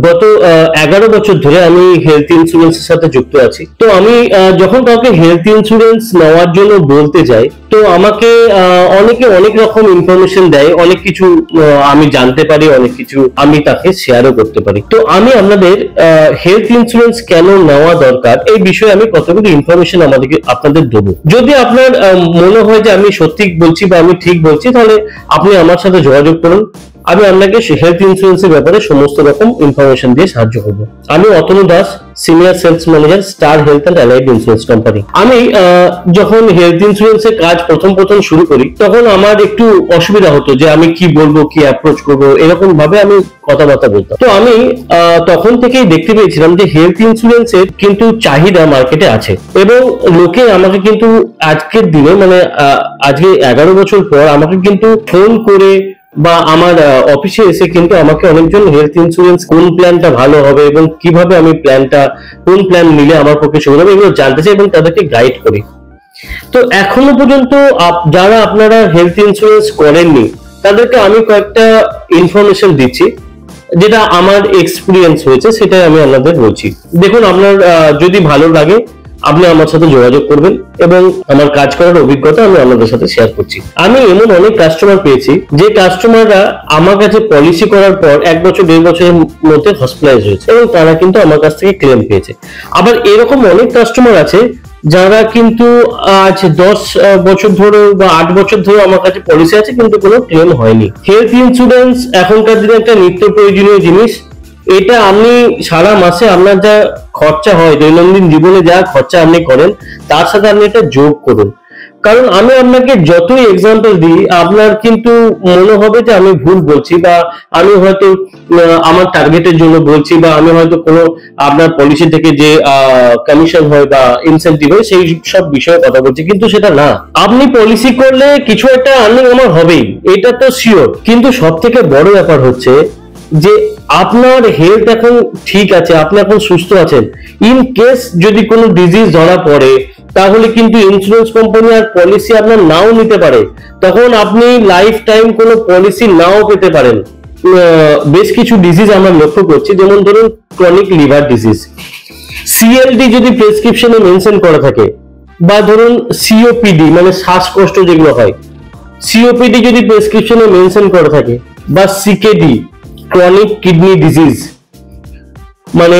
গত 11 বছর ধরে আমি হেলথ ইন্স্যুরেন্সের সাথে যুক্ত আছি। তো আমি যখন কাউকে হেলথ ইন্স্যুরেন্স নেওয়ার জন্য বলতে যাই, তো আমাকে অনেকে অনেক রকম ইনফরমেশন দেয়, অনেক কিছু আমি জানতে পারি, অনেক কিছু আমি তাকে শেয়ারও করতে পারি। তো আমি আপনাদের হেলথ ইন্স্যুরেন্স কেন নেওয়া দরকার এই বিষয়ে আমি কতগুলো ইনফরমেশন আপনাদের দেবো। যদি আপনার মনে হয় যে আমি সত্যি বলছি বা আমি ঠিক বলছি, তাহলে আপনি আমার সাথে যোগাযোগ করুন। আমি আপনাকে হেলথ ইন্স্যুরেন্সের ব্যাপারে সমস্ত রকম ইনফরমেশন দিয়ে সাহায্য করবো। আমি Atanu Das, senior sales manager, star health and allied insurance company. আমি যখন হেলথ ইন্স্যুরেন্সের কাজ প্রথম শুরু করি, তখন আমার একটু অসুবিধা হতো যে আমি কি বলবো, কি অ্যাপ্রোচ করবো, এরকম ভাবে আমি কথাবার্তা বলতাম। তো আমি তখন থেকেই দেখতে পেয়েছিলাম যে হেলথ ইন্স্যুরেন্সের কিন্তু চাহিদা মার্কেটে আছে, এবং লোকে আমাকে কিন্তু আজকের দিনে মানে আজকে 11 বছর পর আমাকে কিন্তু ফোন করে বা আমার অফিসে এসে কিন্তু আমাকে অনেকজন হেলথ ইন্স্যুরেন্স কোন প্ল্যানটা ভালো হবে এবং কিভাবে আমি কোন প্ল্যান নিলে আমার পক্ষে সুবিধা হবে এগুলো জানতে চাই এবং তাদেরকে গাইড করি। তো এখনো পর্যন্ত যারা আপনারা হেলথ ইন্স্যুরেন্স করেননি তাদেরকে আমি কয়েকটা ইনফরমেশন দিচ্ছি, যেটা আমার এক্সপিরিয়েন্স হয়েছে সেটাই আমি আপনাদের বলছি। দেখুন, আপনার যদি ভালো লাগে আপনি আমার সাথে যোগাযোগ করবেন এবং আমার কাজ করার অভিজ্ঞতা আমি আপনাদের সাথে শেয়ার করছি। আমি এমন অনেক কাস্টমার পেয়েছি যে কাস্টমাররা আমার কাছে পলিসি করার পর 1 বছর 1.5 বছরের মধ্যে হসপিটালাইজ হয়েছে এবং তারা কিন্তু আমার কাছ থেকে ক্লেম পেয়েছে। আবার এরকম অনেক কাস্টমার আছে যারা কিন্তু আজ 10 বছর ধরে বা 8 বছর ধরে আমার কাছে পলিসি আছে কিন্তু কোনো ক্লেম হয়নি। হেলথ ইন্স্যুরেন্স এখনকার দিনে একটা নিত্য প্রয়োজনীয় জিনিস। এটা আপনি সারা মাসে আপনার যা খরচা হয়, দৈনন্দিন জীবনে যা খরচা আপনি করেন তার সাথে আপনি এটা যোগ করুন। কারণ আমি আপনাকে যতই এক্সাম্পল দিই আপনার কিন্তু মনে হবে যে আমি ভুল বলছি, বা আমি হয়তো আমার টার্গেটের জন্য বলছি, বা আমি হয়তো কোনো আপনার পলিসি থেকে যে কমিশন হয় বা ইনসেন্টিভ হয় সেই সব বিষয়ে কথা বলছি, কিন্তু সেটা না। আপনি পলিসি করলে কিছু একটা আর্নিং আমার হবেই, এটা তো শিওর। কিন্তু সব থেকে বড় ব্যাপার হচ্ছে যে আপনার হেলথ এখন ঠিক আছে, আপনি এখন সুস্থ আছেন, ইন কেস যদি কোনো ডিজিজ ধরা পড়ে তাহলে কিন্তু ইন্স্যুরেন্স কোম্পানি আর পলিসি আপনার নাও নিতে পারে, তখন আপনি লাইফ টাইম কোনো পলিসি নাও পেতে পারেন। বেশ কিছু ডিজিজ আমরা লক্ষ্য করছি, যেমন ধরুন ক্রনিক লিভার ডিজিজ, সিএলডি যদি প্রেসক্রিপশনে মেনশন করা থাকে, বা ধরুন সিওপিডি মানে শ্বাসকষ্ট যেগুলো হয়, সিওপিডি যদি প্রেসক্রিপশনে মেনশন করা থাকে, বা সিকেডি ক্রনিক কিডনি ডিজিজ মানে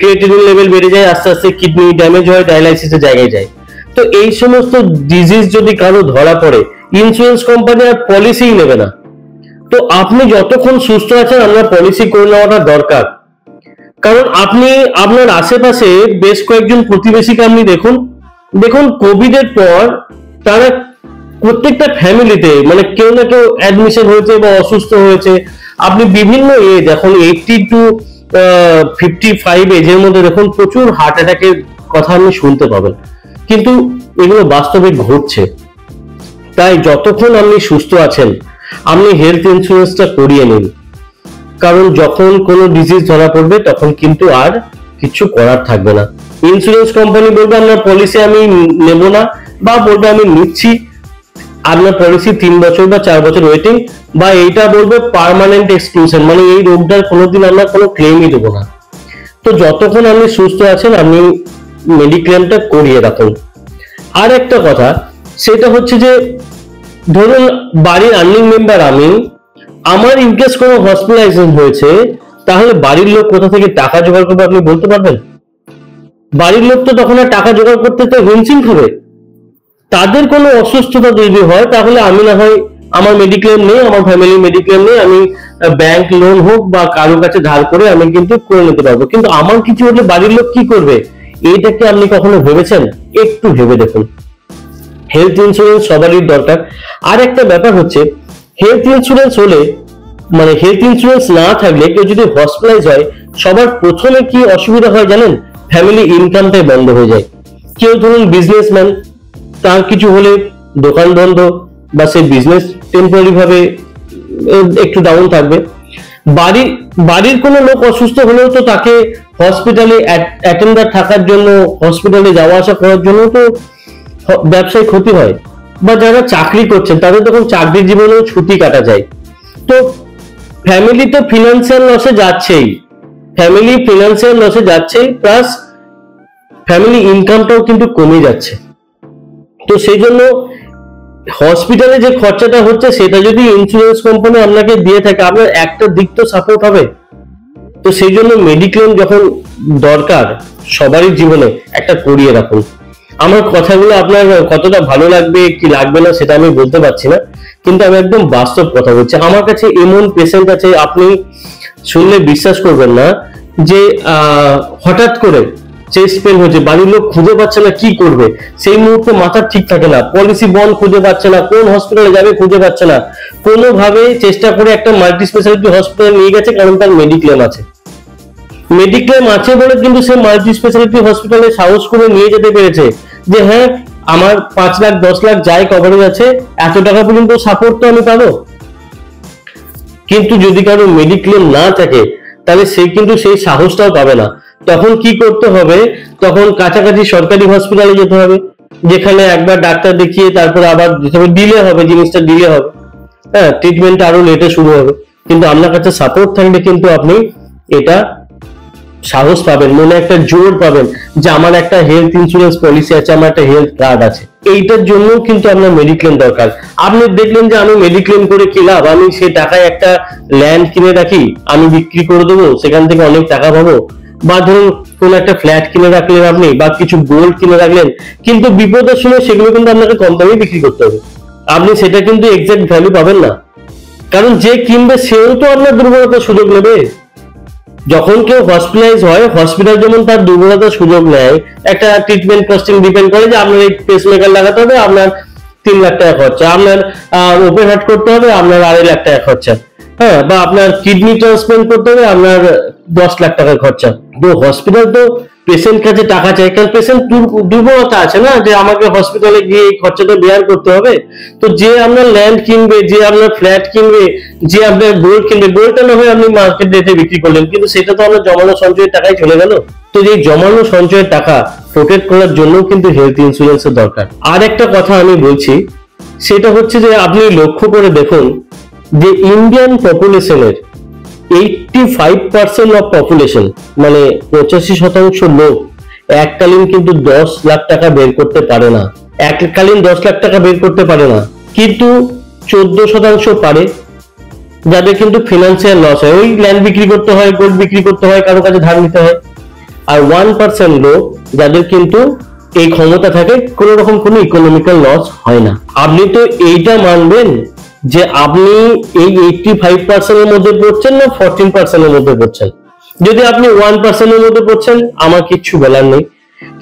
ক্রিয়েটিনিন লেভেল বেড়ে যায়, আস্তে আস্তে কিডনি ড্যামেজ হয়, ডায়ালাইসিসের জায়গায় যায়। তো এই সমস্ত ডিজিজ যদি কারো ধরা পড়ে ইন্স্যুরেন্স কোম্পানি আর পলিসি নেবে না। তো আপনি যতক্ষণ সুস্থ আছেন আপনার পলিসি করে নেওয়াটা দরকার। কারণ আপনি আপনার আশেপাশে বেশ কয়েকজন প্রতিবেশীকে আপনি দেখুন কোভিড এর পর তারা প্রত্যেকটা ফ্যামিলিতে মানে কেউ না কেউ অ্যাডমিশন হয়েছে বা অসুস্থ হয়েছে। আপনি বিভিন্ন এজ, এখন 80 to 55 এজের মধ্যে দেখুন প্রচুর হার্ট অ্যাটাকের কথা আপনি শুনতে পাবেন, কিন্তু এগুলো বাস্তবে ঘটছে। তাই যতক্ষণ আপনি সুস্থ আছেন আপনি হেলথ ইন্স্যুরেন্সটা করিয়ে নিন, কারণ যখন কোনো ডিজিজ ধরা পড়বে তখন কিন্তু আর কিছু করার থাকবে না। ইন্স্যুরেন্স কোম্পানি বলবে আপনার পলিসি আমি নেব না, বা বলবে আমি নিচ্ছি, আপনার পলিসি 3 বছর বা 4 বছর ওয়েটিং, বা এইটা বলবে পার্মানেন্ট এক্সক্লুশন মানে এই রোগটার কোনোদিন আমরা কোনো ক্লেমই দেবো না। তো যতক্ষণ আপনি সুস্থ আছেন আপনি মেডিক্লেমটা করিয়ে রাখুন। আর একটা কথা সেটা হচ্ছে যে ধরুন বাড়ির আর্নিং মেম্বার আমি, আমার ইনকেস কোনো হসপিটালাইজেশন হয়েছে, তাহলে বাড়ির লোক কোথা থেকে টাকা জোগাড় করবে আপনি বলতে পারবেন? বাড়ির লোক তো তখন আর টাকা জোগাড় করতে তো হিমশিম খাবে। তাদের কোনো অসুস্থতা যদি হয় তাহলে আমি না হয় আমার মেডিক্লেম নেই, আমার ফ্যামিলি মেডিক্লেম নেই, আমি ব্যাংক লোন হোক বা কারোর কাছে ধার করে আমি কিন্তু করে নিতে পারবো, কিন্তু আমার কিছু হলে বাড়ির লোক কি করবে এইটাকে আপনি কখনো ভেবেছেন? একটু ভেবে দেখুন। হেলথ ইন্স্যুরেন্স সবারই দরকার। আর একটা ব্যাপার হচ্ছে হেলথ ইন্স্যুরেন্স হলে মানে হেলথ ইন্স্যুরেন্স না থাকলে কেউ যদি হসপিটালাইজ হয় সবার প্রথমে কি অসুবিধা হয় জানেন? ফ্যামিলি ইনকামটাই বন্ধ হয়ে যায়। কেউ ধরুন বিজনেসম্যান, তার কিছু হলে দোকান বন্ধ বা সেই বিজনেস টেম্পোরারি ভাবে একটু ডাউন থাকবে। বাড়ির কোনো লোক অসুস্থ হলেও তো তাকে হসপিটালে অ্যাটেন্ডার থাকার জন্য, হসপিটালে যাওয়া আসা করার জন্য তো ব্যবসায় ক্ষতি হয়। বা যারা চাকরি করছেন তাদের তখন চাকরির জীবনেও ছুটি কাটা যায়। তো ফ্যামিলি তো ফিনান্সিয়াল লসে যাচ্ছেই, প্লাস ফ্যামিলি ইনকামটাও কিন্তু কমে যাচ্ছে। তো সেই জন্য হসপিটালে যে খরচাটা হচ্ছে সেটা যদি ইন্স্যুরেন্স কোম্পানি আপনাকে দিয়ে থাকে, আপনার একটা দিক তো সাপোর্ট হবে। তো সেই জন্য মেডিক্লেম যখন দরকার সবারই জীবনে, একটা করিয়ে রাখুন। আমার কথাগুলো আপনার কতটা ভালো লাগবে কি লাগবে না সেটা আমি বলতে পারছি না, কিন্তু আমি একদম বাস্তব কথা বলছি। আমার কাছে এমন পেশেন্ট আছে, আপনি শুনলে বিশ্বাস করবেন না, যে হঠাৎ করে চেস্ট পেন হচ্ছে, বাড়ির লোক খুঁজে পাচ্ছে না কি করবে, সেই মুহূর্তে মাথা ঠিক থাকে না, পলিসি বন্ড খুঁজে পাচ্ছে না, কোন হসপিটালে যাবে খুঁজে পাচ্ছে না, কোনোভাবে চেষ্টা করে একটা মাল্টি স্পেশালিটি হসপিটালে নিয়ে গেছে, কারণ তার মেডিক্লেম আছে। মেডিক্লেম আছে বলে কিন্তু সে মাল্টি স্পেশালিটি হসপিটালে সাহস করে নিয়ে যেতে পেরেছে, যে হ্যাঁ আমার 5 লাখ 10 লাখ যাই কভারেজ আছে, এত টাকা পর্যন্ত সাপোর্ট তো আমি পাবো। কিন্তু যদি কারো মেডিক্লেম না থাকে তাহলে সে কিন্তু সেই সাহসটাও পাবে না। তখন কি করতে হবে, তখন কাছাকাছি সরকারি হসপিটালে যেতে হবে, যেখানে একবার ডাক্তার দেখিয়ে তারপর আবার ডিলে হবে, জিনিসটা ডিলে হবে, হ্যাঁ ট্রিটমেন্ট আরো লেটে শুরু হবে। কিন্তু আপনার কাছে সাপোর্ট থাকলে কিন্তু আপনি এটা সাহস পাবেন, মনে একটা জোর পাবেন যে আমার একটা হেলথ ইন্স্যুরেন্স পলিসি আছে, আমার একটা হেলথ কার্ড আছে। এইটার জন্য কিন্তু আপনার মেডিক্লেম দরকার। আপনি দেখলেন যে আমি মেডিক্লেম করে কি লাভ, আমি সেই টাকায় একটা ল্যান্ড কিনে রাখি, আমি বিক্রি করে দেবো, সেখান থেকে অনেক টাকা পাবো, বা ধরুন কোন একটা ফ্ল্যাট কিনে রাখলেন আপনি, বা কিছু গোল্ড কিনে রাখলেন, কিন্তু বিপদের সময় সেগুলো কিন্তু আপনাকে কম দামে বিক্রি করতে হবে, আপনি সেটা কিন্তু এক্সাক্ট ভ্যালু পাবেন না, কারণ যে কিনবে সেও তো আপনার দুর্বলতার সুযোগ নেবে। যখন কেউ হসপিটালাইজ হয়, হসপিটাল যেমন তার দুর্বলতার সুযোগ নেয়, একটা ট্রিটমেন্ট কস্টিং ডিপেন্ড করে যে আপনার এই পেসমেকার লাগাতে হবে, আপনার 3 লাখ টাকা খরচা, আপনার ওপেন হার্ট করতে হবে, আপনার 2.5 লাখ টাকা খরচা, হ্যাঁ, বা আপনার কিডনি ট্রান্সপ্লান্ট করতে হবে, আপনার 10 লাখ টাকা খরচা। তো হসপিটাল তো পেশেন্ট কাছে টাকা চায়, কারণ পেশেন্ট দুর্বলতা আছে না, যে আমাকে হসপিটালে গিয়ে এই খরচাটা বেয়ার করতে হবে। তো যে আপনার ল্যান্ড কিনবে, যে আপনার ফ্ল্যাট কিনবে, যে আপনার গোল্ড কিনবে, গোল্ডটা না হয় আপনি মার্কেট রেটে বিক্রি করলেন, কিন্তু সেটা তো আপনার জমানো সঞ্চয়ের টাকায় চলে গেল। তো এই জমানো সঞ্চয়ের টাকা প্রোটেক্ট করার জন্য কিন্তু হেলথ ইন্স্যুরেন্সের দরকার। আর একটা কথা আমি বলছি, সেটা হচ্ছে যে আপনি লক্ষ্য করে দেখুন যে ইন্ডিয়ান পপুলেশনের 85% অফ পপুলেশন, মানে 85% লোক এককালীন কিন্তু 10 লাখ টাকা বের করতে পারে না, এককালীন 10 লাখ টাকা বের করতে পারে না, কিন্তু 14% পারে, যাদের কিন্তু ফিনান্সিয়াল লস হয়, ওই ল্যান্ড বিক্রি করতে হয়, গোল্ড বিক্রি করতে হয়, কারো কাছে ধার নিতে হয়। আর 1% লোক যাদের কিন্তু এই ক্ষমতা থাকে, কোন রকম কোনো ইকোনমিক্যাল লস হয় না। আপনি তো এইটা মানবেন যে আপনি এই 85% এর মধ্যে পড়ছেন না 14% এর মধ্যে পড়ছেন। যদি আপনি 1% এর মধ্যে পড়ছেন, আমার কিচ্ছু বলার নেই,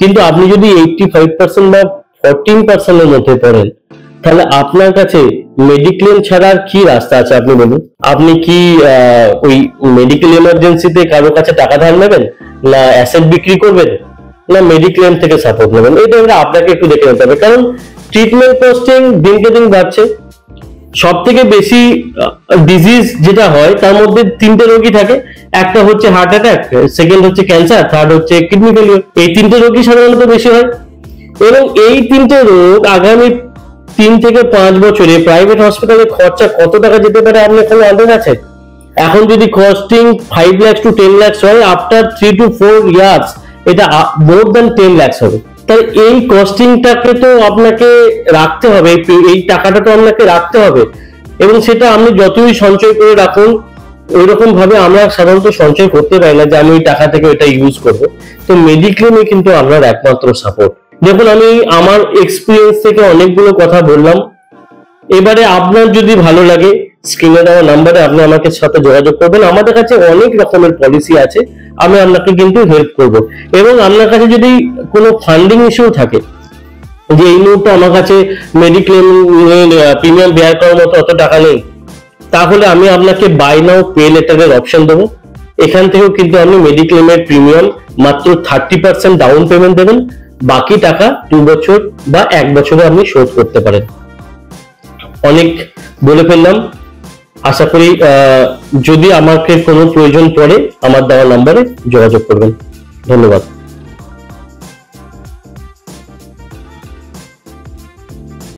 কিন্তু আপনি যদি 85% বা 14% এর মধ্যে পড়েন, তাহলে আপনার কাছে মেডিক্লেম ছাড়া আর কি রাস্তা আছে আপনি বলুন? আপনি কি ওই মেডিকেল এমার্জেন্সিতে কারো কাছে টাকা ধার নেবেন, না অ্যাসেট বিক্রি করবেন, না মেডিক্লেম থেকে সাপোর্ট নেবেন? এটা আপনাকে একটু দেখে নিতে হবে, কারণ ট্রিটমেন্ট কস্টিং দিনকে দিন বাড়ছে। সব থেকে বেশি ডিজিজ যেটা হয় তার মধ্যে 3টে রোগী থাকে, একটা হচ্ছে হার্ট অ্যাটাক, সেকেন্ড হচ্ছে ক্যান্সার, থার্ড হচ্ছে কিডনি ফেলিওর। এই 3টে রোগী সাধারণত বেশি হয়, এবং এই 3টে রোগ আগামী 3 থেকে 5 বছরে প্রাইভেট হসপিটালে খরচা কত টাকা যেতে পারে আপনার কোনো আন্দাজ আছে? এখন যদি কস্টিং 5 লাখ টু 10 লাখ হয়, আফটার 3 to 4 ইয়ার্স এটা মোর দ্যান 10 লাখ হবে। তাহলে এই কস্টিংটাকে তো আপনাকে রাখতে হবে, এই টাকাটা তো আপনাকে রাখতে হবে, এবং সেটা আপনি যতই সঞ্চয় করে রাখুন, ওইরকম ভাবে আমরা সাধারণত সঞ্চয় করতে পারি না যে আমি ওই টাকা থেকে ওইটা ইউজ করবো। তো মেডিক্লেমই কিন্তু আপনার একমাত্র সাপোর্ট। দেখুন, আমি আমার এক্সপিরিয়েন্স থেকে অনেকগুলো কথা বললাম। এবারে আপনার যদি ভালো লাগে, স্ক্রিনে দেওয়া নাম্বারে আপনি আমাকে সাথে যোগাযোগ করবেন। আমাদের কাছে অনেক রকমের পলিসি আছে, আমি আপনাকে কিন্তু হেল্প করব। এবং আপনার কাছে যদি কোনো ফান্ডিং ইস্যু থাকে, যে এই মুহূর্তে আমার কাছে মেডিক্লেম প্রিমিয়াম বেয়ার করার মতো অত টাকা নেই, তাহলে আমি আপনাকে বাই নাও পে লেটারের অপশন দেবো। এখান থেকেও কিন্তু আপনি মেডিক্লেমের প্রিমিয়াম মাত্র 30% ডাউন পেমেন্ট দেবেন, বাকি টাকা 2 বছর বা 1 বছরে আপনি শোধ করতে পারেন। অনেক বলে ফেললাম, আশা করি যদি আমাকে কোনো প্রয়োজন পড়ে আমার দেওয়া নাম্বারে যোগাযোগ করবেন। ধন্যবাদ।